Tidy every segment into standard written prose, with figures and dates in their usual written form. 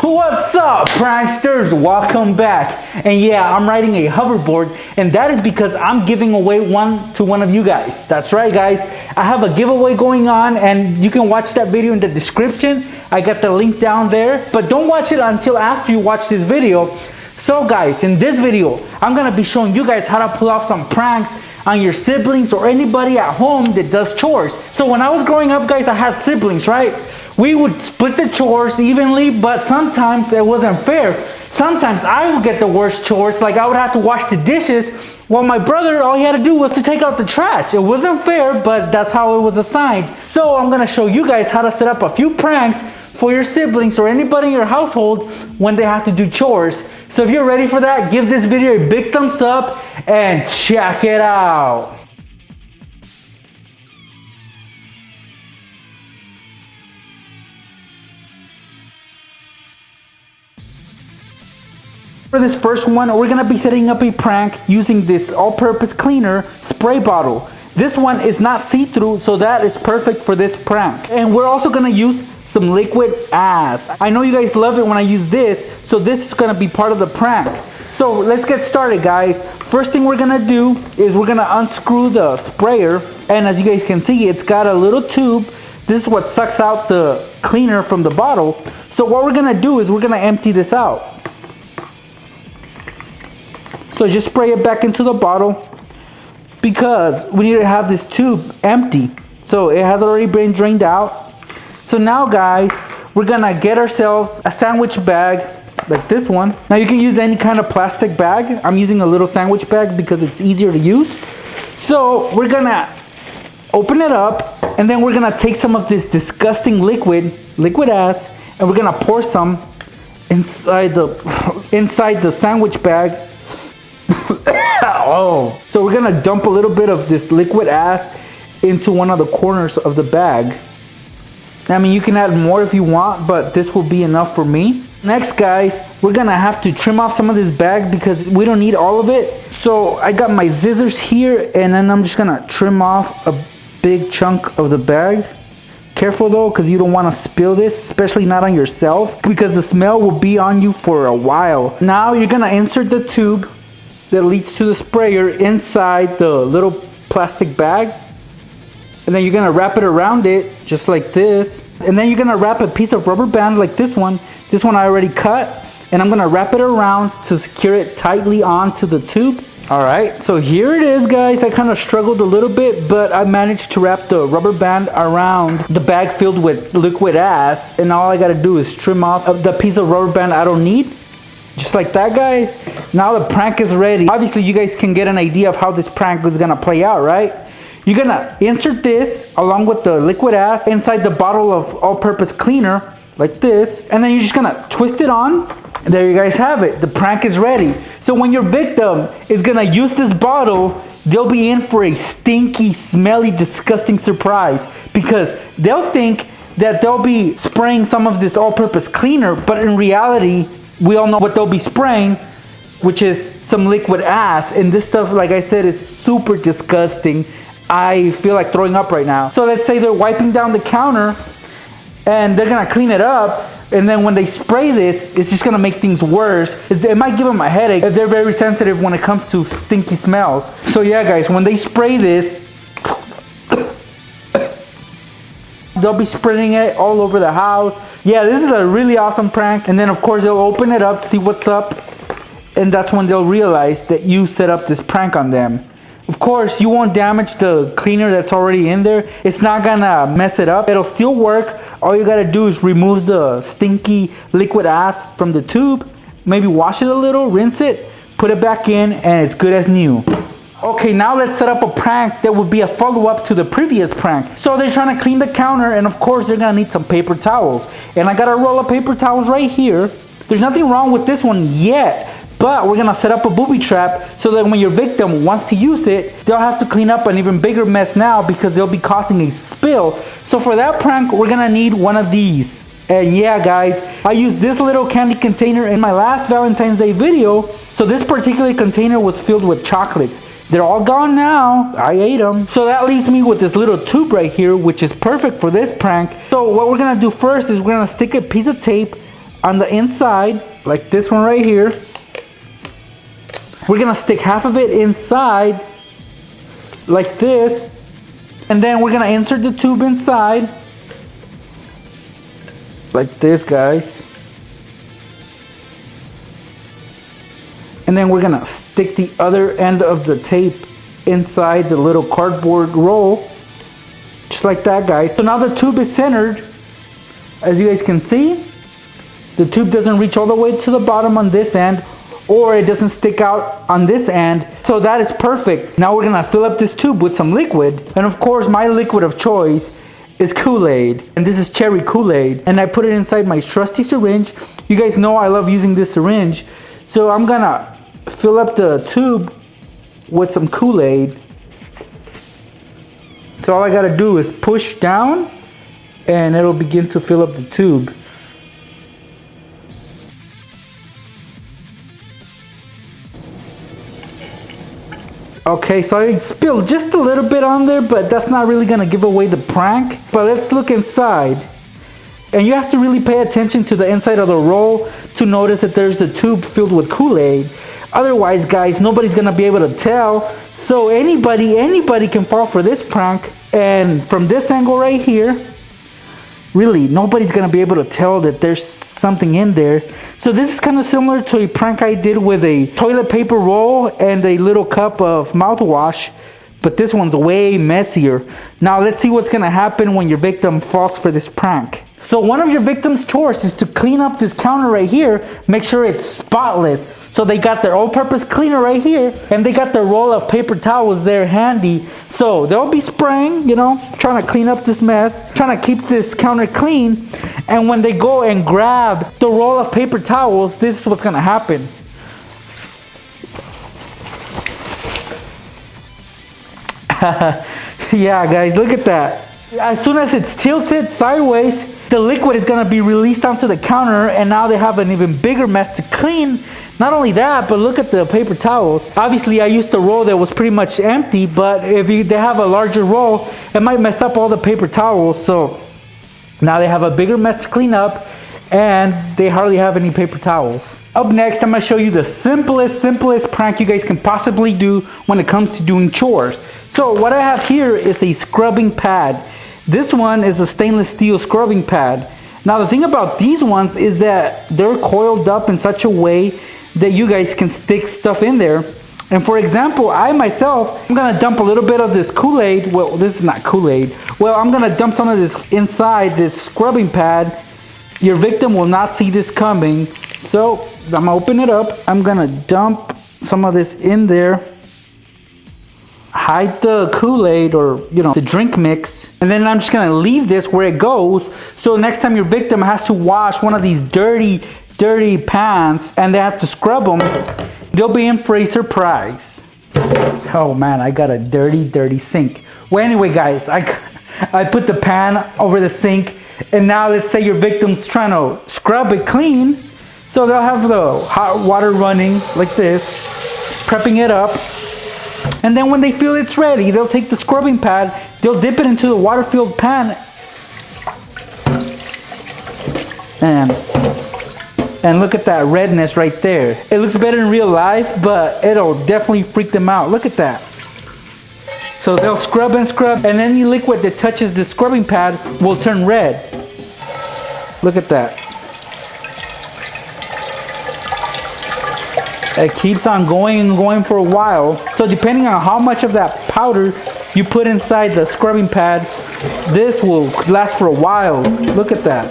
What's up, pranksters? Welcome back. And yeah, I'm riding a hoverboard, and that is because I'm giving away one to one of you guys. That's right, guys. I have a giveaway going on, and you can watch that video in the description. I got the link down there, but don't watch it until after you watch this video. So guys, in this video, I'm gonna be showing you guys how to pull off some pranks on your siblings or anybody at home that does chores. So when I was growing up, guys, I had siblings, right? We would split the chores evenly, but sometimes it wasn't fair. Sometimes I would get the worst chores, like I would have to wash the dishes, while my brother, all he had to do was to take out the trash. It wasn't fair, but that's how it was assigned. So I'm gonna show you guys how to set up a few pranks for your siblings or anybody in your household when they have to do chores. So if you're ready for that, give this video a big thumbs up and check it out. For this first one, we're gonna be setting up a prank using this all-purpose cleaner spray bottle. This one is not see-through, so that is perfect for this prank. And we're also gonna use some liquid ass. I know you guys love it when I use this, so this is gonna be part of the prank. So let's get started, guys. First thing we're gonna do is we're gonna unscrew the sprayer, and as you guys can see, it's got a little tube. This is what sucks out the cleaner from the bottle. So what we're gonna do is we're gonna empty this out. So just spray it back into the bottle because we need to have this tube empty. So it has already been drained out. So now, guys, we're gonna get ourselves a sandwich bag like this one. Now you can use any kind of plastic bag. I'm using a little sandwich bag because it's easier to use. So we're gonna open it up, and then we're gonna take some of this disgusting liquid ass, and we're gonna pour some inside the sandwich bag. Oh, so we're gonna dump a little bit of this liquid ass into one of the corners of the bag. I mean, you can add more if you want, but this will be enough for me. Next, guys, we're gonna have to trim off some of this bag because we don't need all of it. So I got my scissors here, and then I'm just gonna trim off a big chunk of the bag. Careful though, because you don't want to spill this, especially not on yourself, because the smell will be on you for a while. Now you're gonna insert the tube that leads to the sprayer inside the little plastic bag, and then you're gonna wrap it around it just like this, and then you're gonna wrap a piece of rubber band like this one I already cut, and I'm gonna wrap it around to secure it tightly onto the tube. All right, so here it is, guys. I kind of struggled a little bit, but I managed to wrap the rubber band around the bag filled with liquid ass, and all I gotta do is trim off the piece of rubber band I don't need. Just like that, guys. Now the prank is ready. Obviously, you guys can get an idea of how this prank is gonna play out, right? You're gonna insert this along with the liquid ass inside the bottle of all-purpose cleaner, like this, and then you're just gonna twist it on, and there you guys have it. The prank is ready. So when your victim is gonna use this bottle, they'll be in for a stinky, smelly, disgusting surprise, because they'll think that they'll be spraying some of this all-purpose cleaner, but in reality, we all know what they'll be spraying, which is some liquid ass. And this stuff, like I said, is super disgusting. I feel like throwing up right now. So let's say they're wiping down the counter and they're gonna clean it up, and then when they spray this, it's just gonna make things worse. It might give them a headache if they're very sensitive when it comes to stinky smells. So yeah, guys, when they spray this, they'll be spraying it all over the house. Yeah, this is a really awesome prank. And then of course they'll open it up, see what's up, and that's when they'll realize that you set up this prank on them. Of course, you won't damage the cleaner that's already in there. It's not gonna mess it up. It'll still work. All you gotta do is remove the stinky liquid ass from the tube, maybe wash it a little, rinse it, put it back in, and it's good as new. Okay, now let's set up a prank that would be a follow-up to the previous prank. So they're trying to clean the counter, and of course they're gonna need some paper towels. And I got a roll of paper towels right here. There's nothing wrong with this one yet, but we're gonna set up a booby trap so that when your victim wants to use it, they'll have to clean up an even bigger mess now because they'll be causing a spill. So for that prank, we're gonna need one of these. And yeah, guys, I used this little candy container in my last Valentine's Day video. So this particular container was filled with chocolates. They're all gone now. I ate them. So that leaves me with this little tube right here, which is perfect for this prank. So what we're gonna do first is we're gonna stick a piece of tape on the inside, like this one right here. We're gonna stick half of it inside, like this. And then we're gonna insert the tube inside, like this, guys. And then we're gonna stick the other end of the tape inside the little cardboard roll, just like that, guys. So now the tube is centered. As you guys can see, the tube doesn't reach all the way to the bottom on this end, or it doesn't stick out on this end. So that is perfect. Now we're gonna fill up this tube with some liquid. And of course, my liquid of choice is Kool-Aid. And this is cherry Kool-Aid. And I put it inside my trusty syringe. You guys know I love using this syringe. So I'm gonna fill up the tube with some Kool-Aid. So all I gotta do is push down and it'll begin to fill up the tube. Okay, so I spilled just a little bit on there, but that's not really gonna give away the prank. But let's look inside. And you have to really pay attention to the inside of the roll to notice that there's a tube filled with Kool-Aid. Otherwise, guys, nobody's gonna be able to tell. So anybody can fall for this prank. And from this angle right here, really, nobody's gonna be able to tell that there's something in there. So this is kind of similar to a prank I did with a toilet paper roll and a little cup of mouthwash, but this one's way messier. Now let's see what's gonna happen when your victim falls for this prank. So one of your victim's chores is to clean up this counter right here, make sure it's spotless. So they got their all-purpose cleaner right here, and they got their roll of paper towels there handy. So they'll be spraying, you know, trying to clean up this mess, trying to keep this counter clean. And when they go and grab the roll of paper towels, this is what's gonna happen. Yeah, guys, look at that. As soon as it's tilted sideways, the liquid is gonna be released onto the counter, and now they have an even bigger mess to clean. Not only that, but look at the paper towels. Obviously, I used a roll that was pretty much empty, but if they have a larger roll, it might mess up all the paper towels. So now they have a bigger mess to clean up, and they hardly have any paper towels. Up next, I'm gonna show you the simplest prank you guys can possibly do when it comes to doing chores. So what I have here is a scrubbing pad. This one is a stainless steel scrubbing pad. Now the thing about these ones is that they're coiled up in such a way that you guys can stick stuff in there. And for example, I myself, I'm gonna dump a little bit of this Kool-Aid. Well, this is not Kool-Aid. Well, I'm gonna dump some of this inside this scrubbing pad. Your victim will not see this coming. So I'm gonna open it up. I'm gonna dump some of this in there. Hide the Kool-Aid, or you know, the drink mix, and then I'm just gonna leave this where it goes. So next time your victim has to wash one of these dirty pans and they have to scrub them, they'll be in for a surprise. Oh man, I got a dirty sink. Well, anyway, guys, I put the pan over the sink, and now let's say your victim's trying to scrub it clean. So they'll have the hot water running like this, prepping it up. And then when they feel it's ready, they'll take the scrubbing pad, they'll dip it into the water-filled pan, and look at that redness right there. It looks better in real life, but it'll definitely freak them out. Look at that. So they'll scrub, and any liquid that touches the scrubbing pad will turn red. Look at that. It keeps on going and going for a while. So depending on how much of that powder you put inside the scrubbing pad, this will last for a while. Look at that.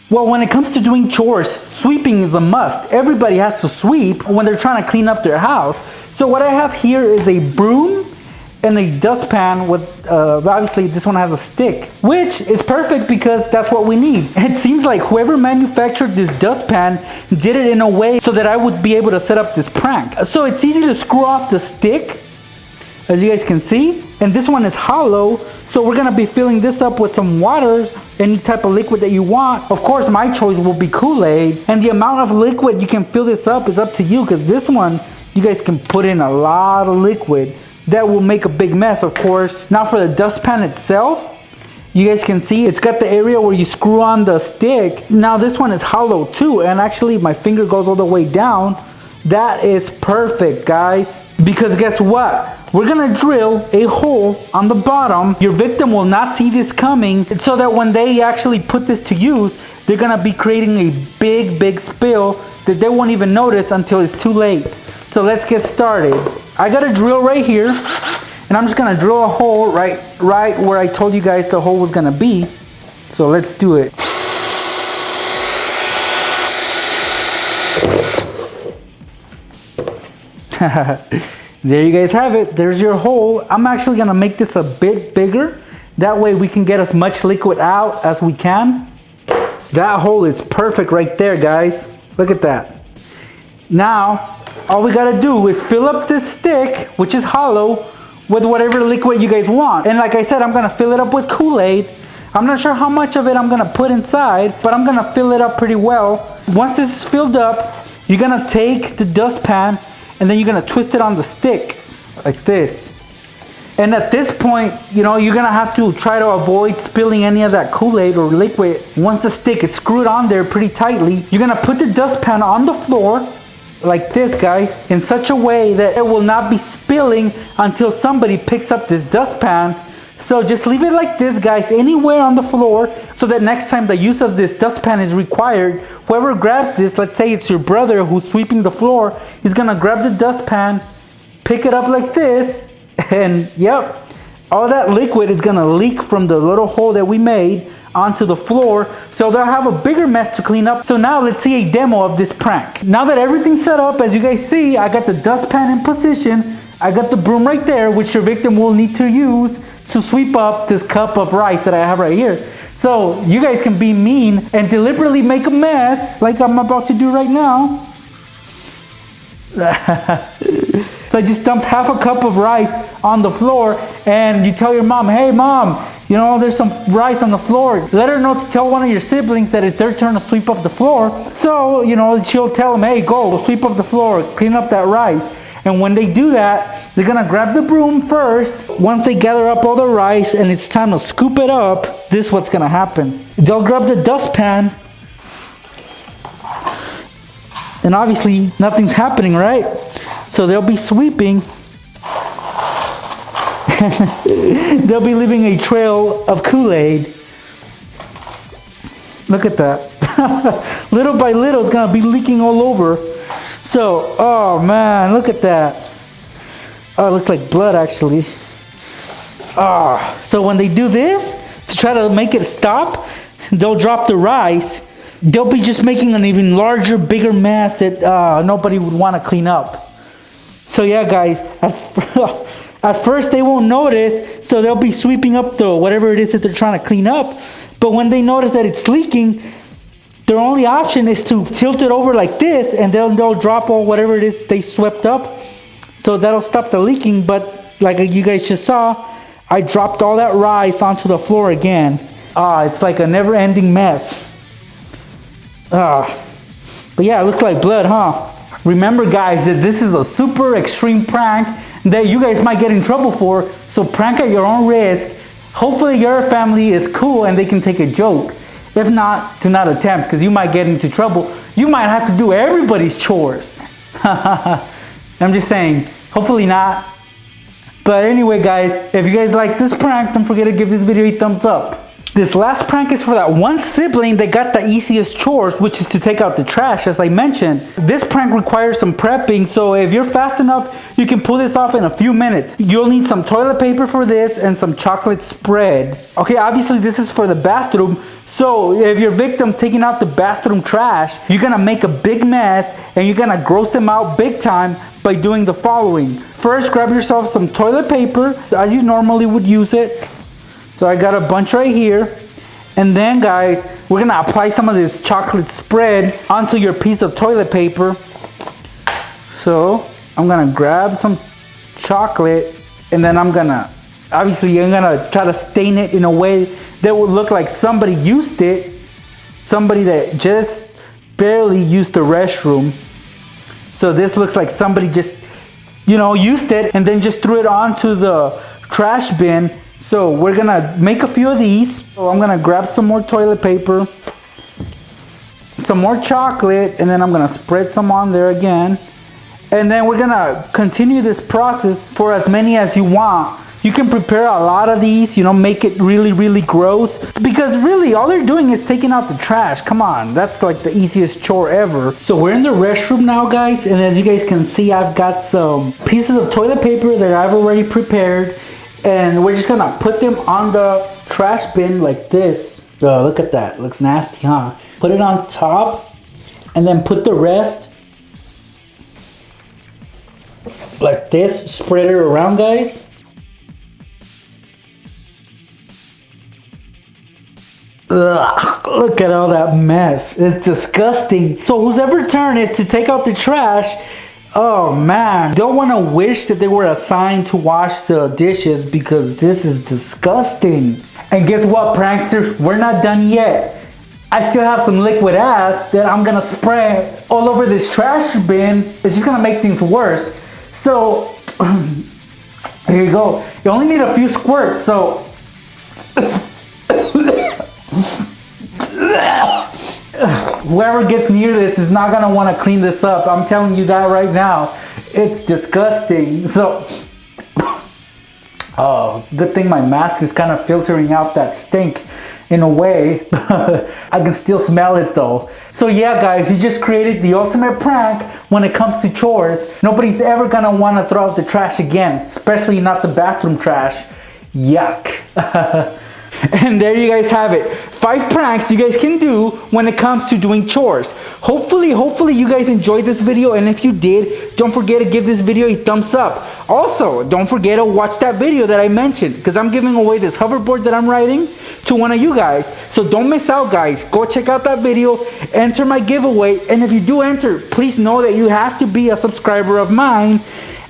Well, when it comes to doing chores, sweeping is a must. Everybody has to sweep when they're trying to clean up their house. So what I have here is a broom and a dustpan with, obviously this one has a stick, which is perfect because that's what we need. It seems like whoever manufactured this dustpan did it in a way so that I would be able to set up this prank. So it's easy to screw off the stick, as you guys can see, and this one is hollow. So we're gonna be filling this up with some water, any type of liquid that you want. Of course, my choice will be Kool-Aid, and the amount of liquid you can fill this up is up to you, because this one, you guys can put in a lot of liquid. That will make a big mess, of course. Now for the dustpan itself, You guys can see it's got the area where you screw on the stick. Now this one is hollow too, and actually my finger goes all the way down. That is perfect, guys, because guess what? We're gonna drill a hole on the bottom. Your victim will not see this coming, so that when they actually put this to use, they're gonna be creating a big spill that they won't even notice until it's too late. So let's get started. I got a drill right here, and I'm just gonna drill a hole right where I told you guys the hole was gonna be. So let's do it. There you guys have it. There's your hole. I'm actually gonna make this a bit bigger. That way we can get as much liquid out as we can. That hole is perfect right there, guys. Look at that. Now, all we gotta do is fill up this stick, which is hollow, with whatever liquid you guys want. And like I said, I'm gonna fill it up with Kool-Aid. I'm not sure how much of it I'm gonna put inside, but I'm gonna fill it up pretty well. Once this is filled up, you're gonna take the dustpan and then you're gonna twist it on the stick like this. And at this point, you know, you're gonna have to try to avoid spilling any of that Kool-Aid or liquid. Once the stick is screwed on there pretty tightly, you're gonna put the dustpan on the floor like this, guys, in such a way that it will not be spilling until somebody picks up this dustpan. So just leave it like this, guys, anywhere on the floor, so that next time the use of this dustpan is required, whoever grabs this, let's say it's your brother who's sweeping the floor, he's gonna grab the dustpan, pick it up like this, and yep, all that liquid is gonna leak from the little hole that we made onto the floor, so they'll have a bigger mess to clean up. So now let's see a demo of this prank. Now that everything's set up, as you guys see, I got the dustpan in position, I got the broom right there, which your victim will need to use to sweep up this cup of rice that I have right here. So you guys can be mean and deliberately make a mess like I'm about to do right now. So I just dumped half a cup of rice on the floor, and you tell your mom, hey mom, you know, there's some rice on the floor. Let her know to tell one of your siblings that it's their turn to sweep up the floor. So, you know, she'll tell them, hey, go sweep up the floor, clean up that rice. And when they do that, they're gonna grab the broom first. Once they gather up all the rice and it's time to scoop it up, this is what's gonna happen. They'll grab the dustpan, and obviously nothing's happening, right? So they'll be sweeping. They'll be leaving a trail of Kool-Aid. Look at that. Little by little, it's gonna be leaking all over. So, oh man, look at that. Oh, it looks like blood actually. So when they do this, to try to make it stop, they'll drop the rice. They'll be just making an even larger, bigger mess that nobody would want to clean up. So yeah, guys, at first they won't notice, so they'll be sweeping up the whatever it is that they're trying to clean up. But when they notice that it's leaking, their only option is to tilt it over like this, and they'll drop all whatever it is they swept up. So that'll stop the leaking. But like you guys just saw, I dropped all that rice onto the floor again. It's like a never-ending mess. But yeah, it looks like blood, huh? Remember, guys, that this is a super extreme prank that you guys might get in trouble for. So prank at your own risk. Hopefully your family is cool and they can take a joke. If not, do not attempt, because you might get into trouble. You might have to do everybody's chores. I'm just saying, hopefully not. But anyway, guys, if you guys like this prank, don't forget to give this video a thumbs up. This last prank is for that one sibling that got the easiest chores, which is to take out the trash, as I mentioned. This prank requires some prepping, so if you're fast enough, you can pull this off in a few minutes. You'll need some toilet paper for this and some chocolate spread. Okay, obviously this is for the bathroom, so if your victim's taking out the bathroom trash, you're gonna make a big mess and you're gonna gross them out big time by doing the following. First, grab yourself some toilet paper as you normally would use it. So I got a bunch right here. And then, guys, we're gonna apply some of this chocolate spread onto your piece of toilet paper. So I'm gonna grab some chocolate, and then I'm gonna try to stain it in a way that would look like somebody used it. Somebody that just barely used the restroom. So this looks like somebody just, used it and then just threw it onto the trash bin. So we're gonna make a few of these. So I'm gonna grab some more toilet paper, some more chocolate, and then I'm gonna spread some on there again. And then we're gonna continue this process for as many as you want. You can prepare a lot of these, you know, make it really, really gross. Because really, all they're doing is taking out the trash. Come on, that's like the easiest chore ever. So we're in the restroom now, guys. And as you guys can see, I've got some pieces of toilet paper that I've already prepared. And we're just gonna put them on the trash bin like this. Oh, look at that, looks nasty, huh? Put it on top and then put the rest like this, spread it around, guys. Ugh, look at all that mess. It's disgusting. So whoever turn is to take out the trash. Oh man, don't want to wish that they were assigned to wash the dishes because this is disgusting. And guess what, pranksters? We're not done yet. I still have some liquid ass that I'm gonna spray all over this trash bin. It's just gonna make things worse. So here you go. You only need a few squirts, so whoever gets near this is not gonna want to clean this up. I'm telling you that right now. It's disgusting. So, oh, good thing my mask is kind of filtering out that stink in a way. I can still smell it though. So yeah, guys, you just created the ultimate prank when it comes to chores. Nobody's ever gonna want to throw out the trash again, especially not the bathroom trash. Yuck. And there you guys have it. 5 pranks you guys can do when it comes to doing chores. Hopefully you guys enjoyed this video, and if you did, don't forget to give this video a thumbs up. Also, don't forget to watch that video that I mentioned, because I'm giving away this hoverboard that I'm riding to one of you guys. So don't miss out, guys. Go check out that video, enter my giveaway, and if you do enter, please know that you have to be a subscriber of mine.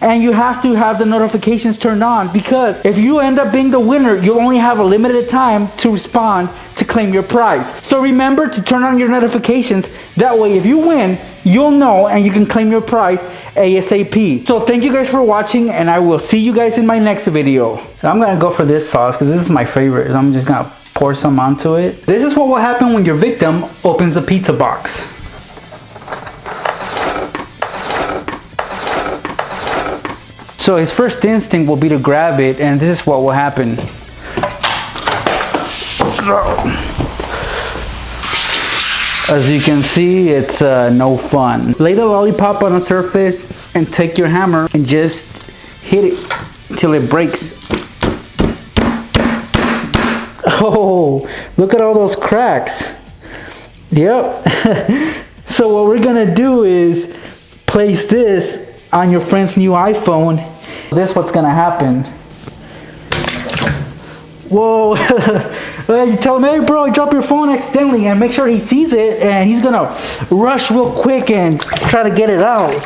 And you have to have the notifications turned on, because if you end up being the winner, you'll only have a limited time to respond to claim your prize. So remember to turn on your notifications. That way, if you win, you'll know and you can claim your prize ASAP. So thank you guys for watching, and I will see you guys in my next video. So I'm gonna go for this sauce because this is my favorite. I'm just gonna pour some onto it. This is what will happen when your victim opens a pizza box. So his first instinct will be to grab it, and this is what will happen. As you can see, it's no fun. Lay the lollipop on the surface and take your hammer and just hit it till it breaks. Oh, look at all those cracks. Yep. So what we're gonna do is place this on your friend's new iPhone. This is what's gonna happen. Whoa. You tell him, hey bro, drop your phone accidentally, and make sure he sees it, and he's gonna rush real quick and try to get it out.